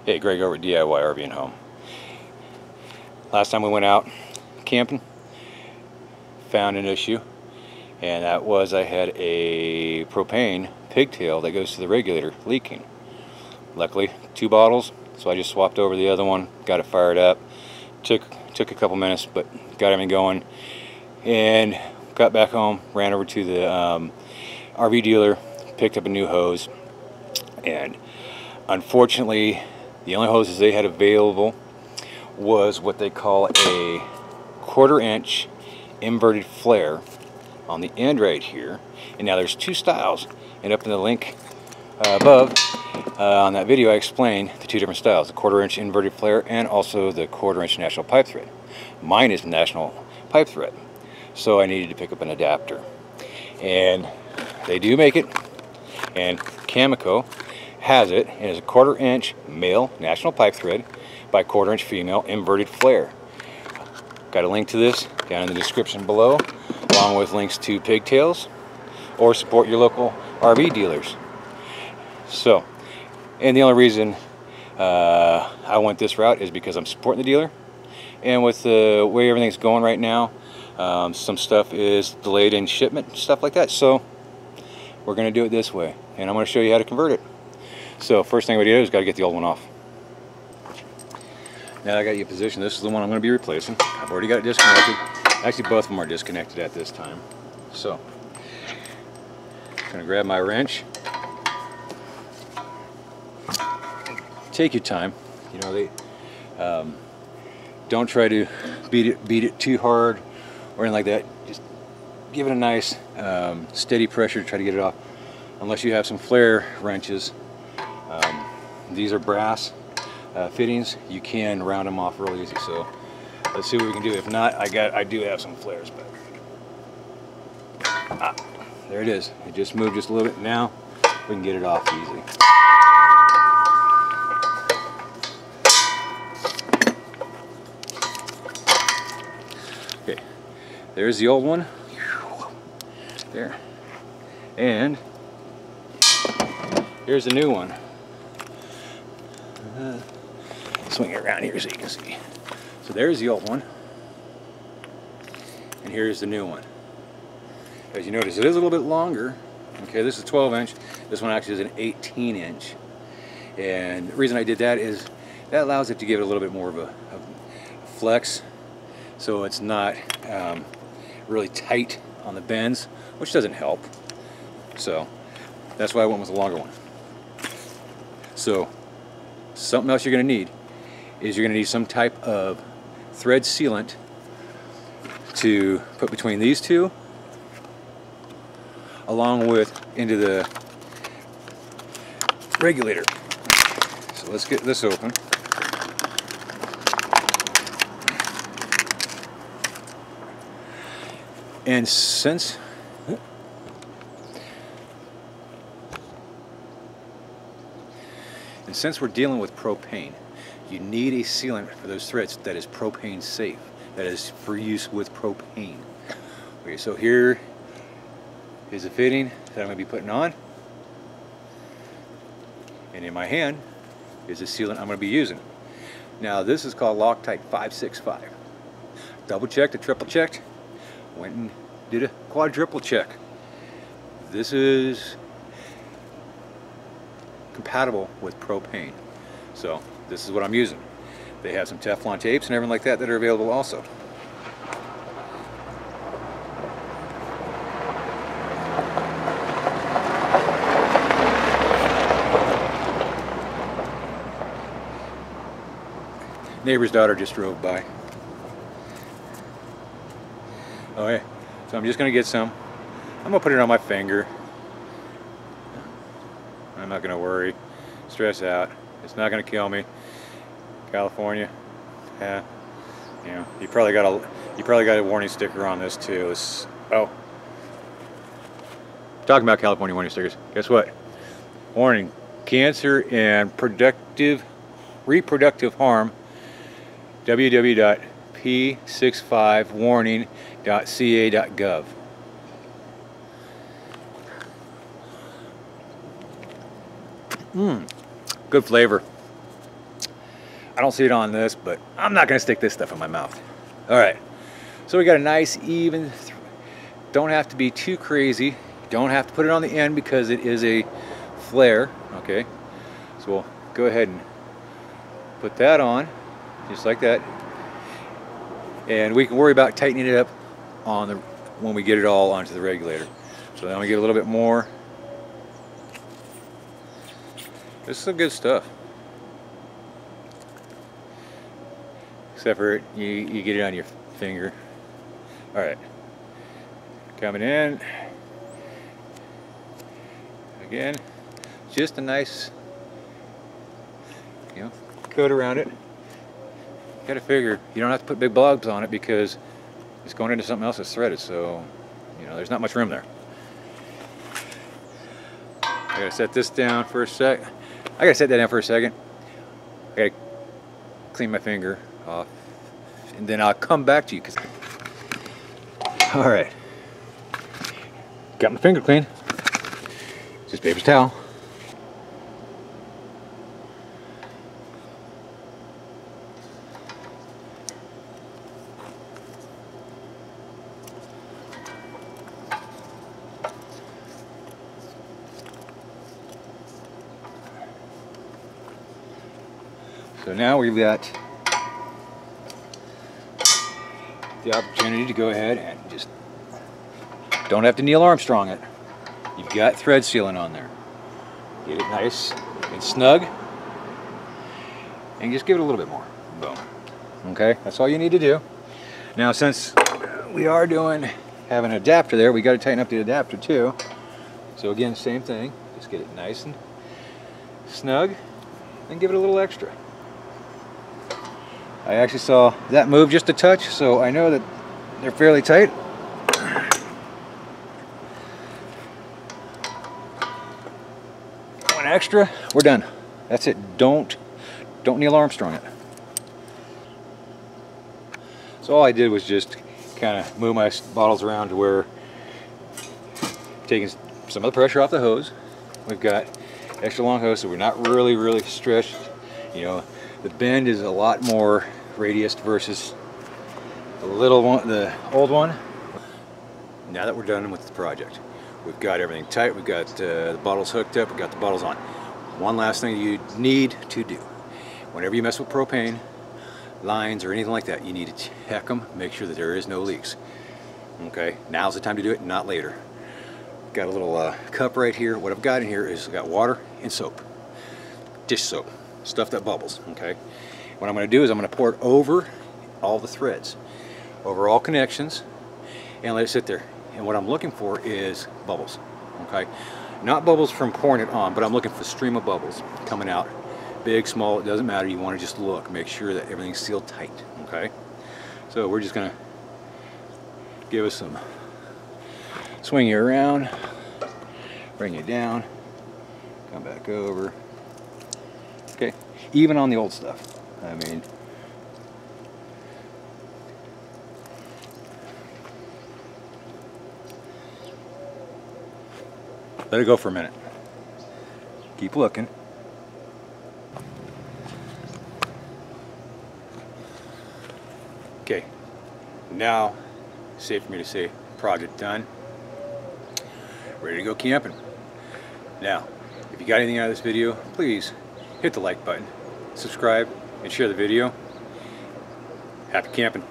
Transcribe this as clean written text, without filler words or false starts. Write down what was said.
Hey, Greg over at DIY RV and Home. Last time we went out camping, found an issue, and that was I had a propane pigtail that goes to the regulator leaking. Luckily, 2 bottles, so I just swapped over the other one, got it fired up. Took a couple minutes, but got everything going, and got back home, ran over to the RV dealer, picked up a new hose, and unfortunately the only hoses they had available was what they call a 1/4 inch inverted flare on the end right here. And now there's 2 styles, and up in the link above on that video I explained the 2 different styles, the 1/4 inch inverted flare and also the 1/4 inch national pipe thread. Mine is national pipe thread, so I needed to pick up an adapter, and they do make it, and Cameco has it, and it's a 1/4 inch male national pipe thread by 1/4 inch female inverted flare. Got a link to this down in the description below, along with links to pigtails, or support your local RV dealers. So, and the only reason I went this route is because I'm supporting the dealer, and with the way everything's going right now, some stuff is delayed in shipment, stuff like that, so we're going to do it this way, and I'm going to show you how to convert it. So first thing we do is got to get the old one off. Now I got you positioned. This is the one I'm going to be replacing. I've already got it disconnected. Actually, both of them are disconnected at this time. So I'm going to grab my wrench. Take your time. You know, they don't try to beat it too hard or anything like that. Just give it a nice steady pressure to try to get it off. Unless you have some flare wrenches. These are brass fittings. You can round them off real easy. So let's see what we can do. If not, I do have some flares, but there it is. It just moved just a little bit. Now we can get it off easily. Okay, there's the old one. There, and here's the new one. Swing it around here so you can see. So there's the old one, and here's the new one. As you notice, it is a little bit longer. Okay, this is 12 inch. This one actually is an 18 inch. And the reason I did that is that allows it to give it a little bit more of a flex, so it's not really tight on the bends, which doesn't help. So that's why I went with the longer one. So something else you're going to need is you're going to need some type of thread sealant to put between these two, along with into the regulator. So let's get this open. And since we're dealing with propane, you need a sealant for those threads that is propane safe, that is for use with propane. Okay, so here is a fitting that I'm going to be putting on, and in my hand is the sealant I'm going to be using. Now this is called Loctite 565. Double checked, triple checked, went and did a quadruple check. This is compatible with propane, so this is what I'm using. They have some Teflon tapes and everything like that that are available also. Neighbor's daughter just drove by. Okay, so I'm just gonna get some. I'm gonna put it on my finger. I'm not gonna worry, stress out. It's not gonna kill me. California, yeah, you know, you probably got a warning sticker on this too. Oh, talking about California warning stickers. Guess what? Warning: cancer and reproductive harm. www.p65warning.ca.gov. Good flavor. I don't see it on this, but I'm not gonna stick this stuff in my mouth. All right, so we got a nice even, don't have to be too crazy. Don't have to put it on the end because it is a flare, okay? So we'll go ahead and put that on, just like that. And we can worry about tightening it up on the, when we get it all onto the regulator. So then we get a little bit more. This is some good stuff. Except for you get it on your finger. All right, coming in. Again, just a nice, you know, coat around it. Got to figure you don't have to put big blobs on it because it's going into something else that's threaded. So, you know, there's not much room there. I gotta set this down for a sec. I gotta set that down for a second. I gotta clean my finger off, and then I'll come back to you. All right, got my finger clean. Just paper towel. So now we've got the opportunity to go ahead and just, don't have to Neil Armstrong it. You've got thread sealant on there. Get it nice and snug, and just give it a little bit more. Boom. Okay, that's all you need to do. Now, since we are have an adapter there, we got to tighten up the adapter too. So again, same thing. Just get it nice and snug, and give it a little extra. I actually saw that move just a touch, so I know that they're fairly tight. One extra, we're done. That's it. Don't Neil Armstrong it. So all I did was just kind of move my bottles around to where, taking some of the pressure off the hose. We've got extra long hose, so we're not really stretched. You know, the bend is a lot more radius versus the little one, the old one. Now that we're done with the project, we've got everything tight, we've got the bottles hooked up, we've got the bottles on. One last thing you need to do, whenever you mess with propane lines or anything like that, you need to check them, make sure that there is no leaks. Okay, now's the time to do it, not later. Got a little cup right here. What I've got in here is, I've got water and soap, dish soap, stuff that bubbles. Okay, what I'm going to do is I'm going to pour it over all the threads, over all connections, and let it sit there. And what I'm looking for is bubbles. Okay, not bubbles from pouring it on, but I'm looking for a stream of bubbles coming out, big, small, it doesn't matter. You want to just look, make sure that everything's sealed tight. Okay, so we're just going to give us some, swing you around, bring you down, come back over. Okay, even on the old stuff. I mean, let it go for a minute. Keep looking. Okay, now it's safe for me to say project done. Ready to go camping. Now, if you got anything out of this video, please hit the like button, subscribe, and share the video. Happy camping.